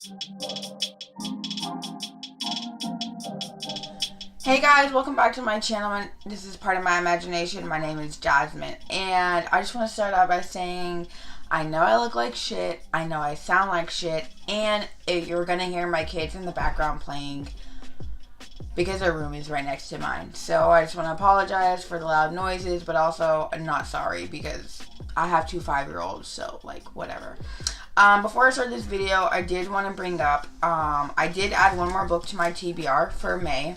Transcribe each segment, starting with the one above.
Hey guys, welcome back to my channel. This is part of my imagination. My name is Jasmine, and I just want to start out by saying I know I look like shit, I know I sound like shit, and you're gonna hear my kids in the background playing because their room is right next to mine. So I just want to apologize for the loud noises, but also I'm not sorry because I have two 5-year-olds, so like whatever. Before I start this video, I did want to bring up, I did add one more book to my TBR for May,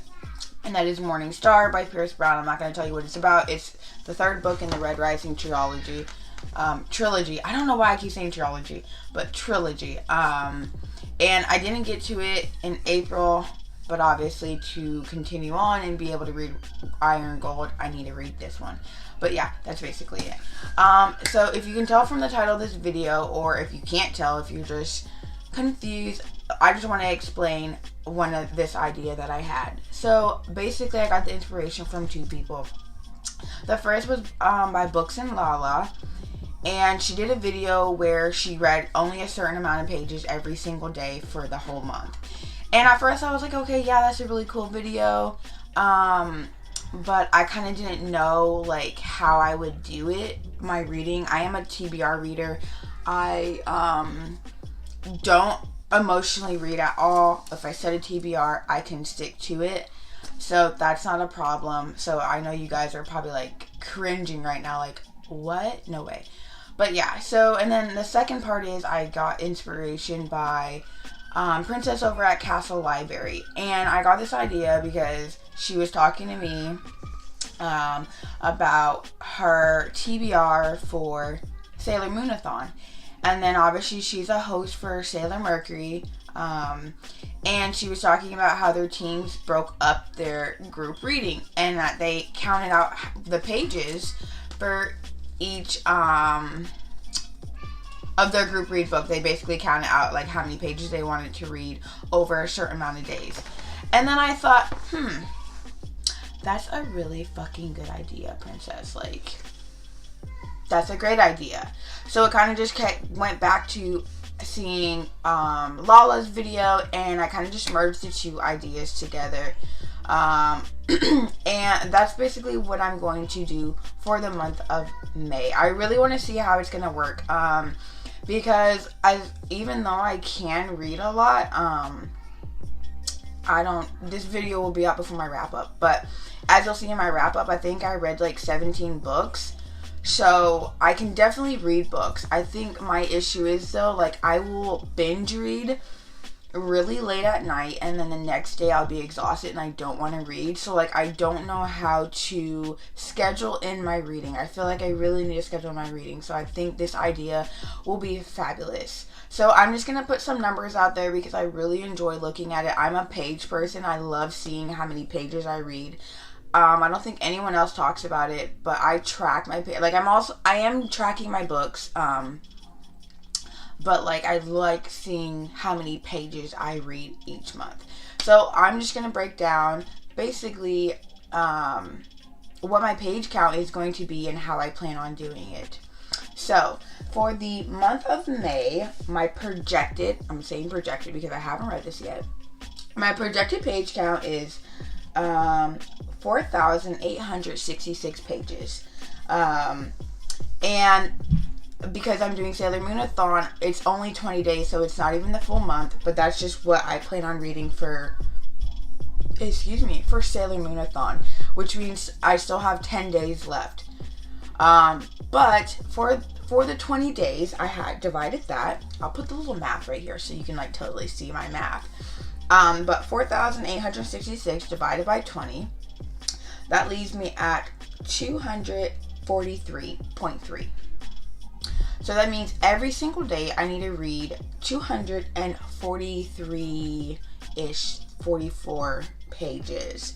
and that is Morning Star by Pierce Brown. I'm not going to tell you what it's about. It's the third book in the Red Rising trilogy. I don't know why I keep saying trilogy, but trilogy. And I didn't get to it in April, but obviously to continue on and be able to read Iron Gold, I need to read this one. But yeah, that's basically it. So if you can tell from the title of this video, or if you can't tell, if you're just confused, I just want to explain this idea that I had. So basically I got the inspiration from two people. The first was by Books and Lala, and she did a video where she read only a certain amount of pages every single day for the whole month. And at first I was like, okay, yeah, that's a really cool video. But I kind of didn't know like how I would do it, my reading. I am a TBR reader. I don't emotionally read at all. If I set a TBR, I can stick to it, so that's not a problem. So I know you guys are probably like cringing right now, like what? No way. But yeah, so and then the second part is I got inspiration by Princess over at Castle Library, and I got this idea because she was talking to me about her TBR for Sailor Moonathon. And then obviously she's a host for Sailor Mercury, and she was talking about how their teams broke up their group reading and that they counted out the pages for each of their group read book. They basically counted out like how many pages they wanted to read over a certain amount of days. And then I thought, that's a really fucking good idea, Princess. Like, that's a great idea. So it kind of just went back to seeing Lala's video, and I kind of just merged the two ideas together. And that's basically what I'm going to do for the month of May. I really want to see how it's going to work. Because even though I can read a lot, this video will be out before my wrap up. But as you'll see in my wrap up, I think I read like 17 books. So I can definitely read books. I think my issue is though, like I will binge read really late at night, and then the next day I'll be exhausted and I don't want to read. So like I don't know how to schedule in my reading. I feel like I really need to schedule my reading. So I think this idea will be fabulous. So I'm just going to put some numbers out there because I really enjoy looking at it. I'm a page person. I love seeing how many pages I read. I don't think anyone else talks about it, but I track my like I am tracking my books, but like I like seeing how many pages I read each month. So I'm just gonna break down basically what my page count is going to be and how I plan on doing it. So for the month of May, my projected, I'm saying projected because I haven't read this yet, my projected page count is 4,866 pages. And because I'm doing Sailor Moonathon, it's only 20 days, so it's not even the full month, but that's just what I plan on reading for Sailor Moonathon, which means I still have 10 days left. But for the 20 days, I had divided that. I'll put the little math right here so you can like totally see my math. But 4,866 divided by 20, that leaves me at 243.3. So that means every single day I need to read 243-ish, 44 pages,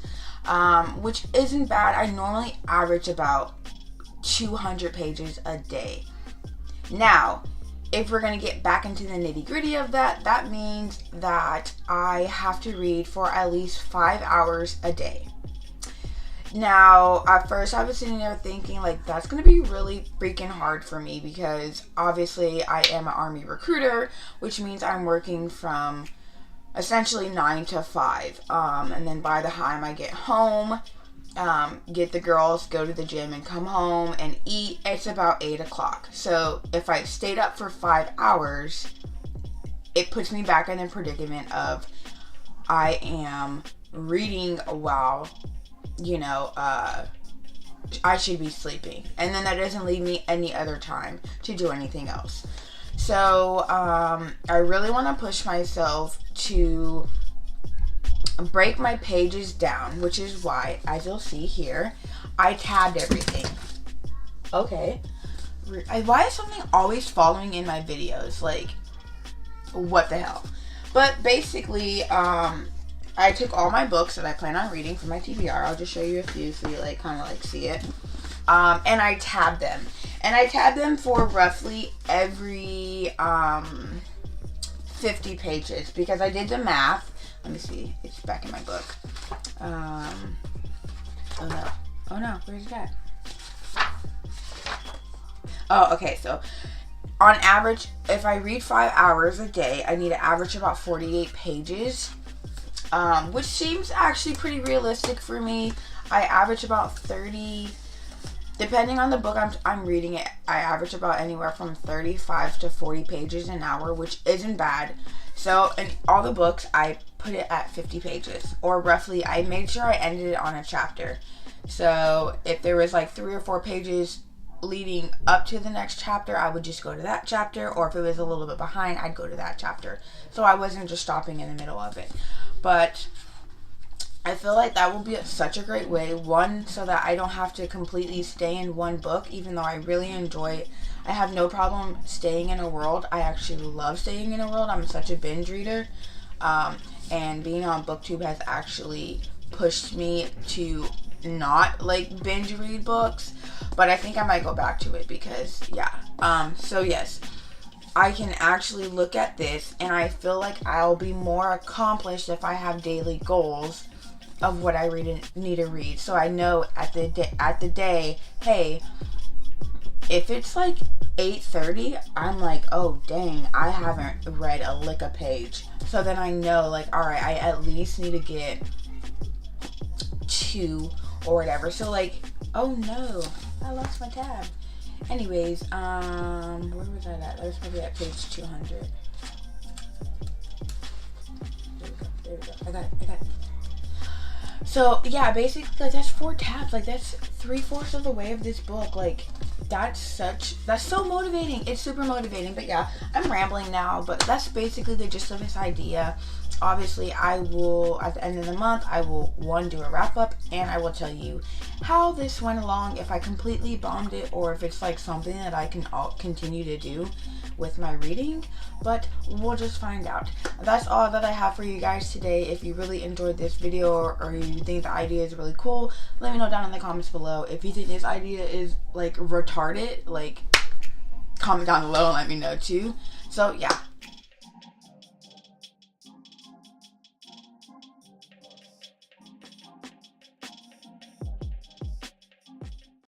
which isn't bad. I normally average about 200 pages a day. Now, if we're going to get back into the nitty gritty of that, that means that I have to read for at least 5 hours a day. Now, at first I was sitting there thinking, like, that's going to be really freaking hard for me because obviously I am an Army recruiter, which means I'm working from essentially 9 to 5. And then by the time I get home, get the girls, go to the gym, and come home and eat, it's about 8 o'clock. So if I stayed up for 5 hours, it puts me back in the predicament of I am reading while, you know, I should be sleeping. And then that doesn't leave me any other time to do anything else. So, I really want to push myself to break my pages down, which is why, as you'll see here, I tabbed everything. Okay. Why is something always following in my videos? Like, what the hell? But basically, I took all my books that I plan on reading for my TBR. I'll just show you a few so you like kind of like see it. And I tabbed them. And I tabbed them for roughly every 50 pages because I did the math. Let me see. It's back in my book. Oh no. Oh no. Where's that? Oh, okay. So on average, if I read 5 hours a day, I need to average about 48 pages. Which seems actually pretty realistic for me. I average about 30, depending on the book I'm reading it, I average about anywhere from 35 to 40 pages an hour, which isn't bad. So in all the books, I put it at 50 pages, or roughly, I made sure I ended it on a chapter. So if there was like 3 or 4 pages leading up to the next chapter, I would just go to that chapter, or if it was a little bit behind, I'd go to that chapter. So I wasn't just stopping in the middle of it. But I feel like that will be such a great way, one, so that I don't have to completely stay in one book, even though I really enjoy it. I have no problem staying in a world. I actually love staying in a world. I'm such a binge reader. And being on BookTube has actually pushed me to not like binge read books. But I think I might go back to it because, yeah. So yes, I can actually look at this and I feel like I'll be more accomplished if I have daily goals of what I need to read. So I know at the day, hey, if it's like 8:30, I'm like, oh dang, I haven't read a lick a page. So then I know, like, all right, I at least need to get 2 or whatever. So like, oh no, I lost my tab. Anyways, where was I at? I was probably at page 200. There we go. I got it. So, yeah, basically, like, that's 4 tabs. Like, that's 3/4 of the way of this book. Like, that's so motivating. It's super motivating. But, yeah, I'm rambling now. But that's basically the gist of this idea. Obviously, I will, at the end of the month, I will, one, do a wrap-up. And I will tell you how this went along, if I completely bombed it, or if it's, like, something that I can continue to do with my reading, but we'll just find out. That's all that I have for you guys today. If you really enjoyed this video or you think the idea is really cool, let me know down in the comments below. If you think this idea is like retarded, like comment down below and let me know too. So yeah,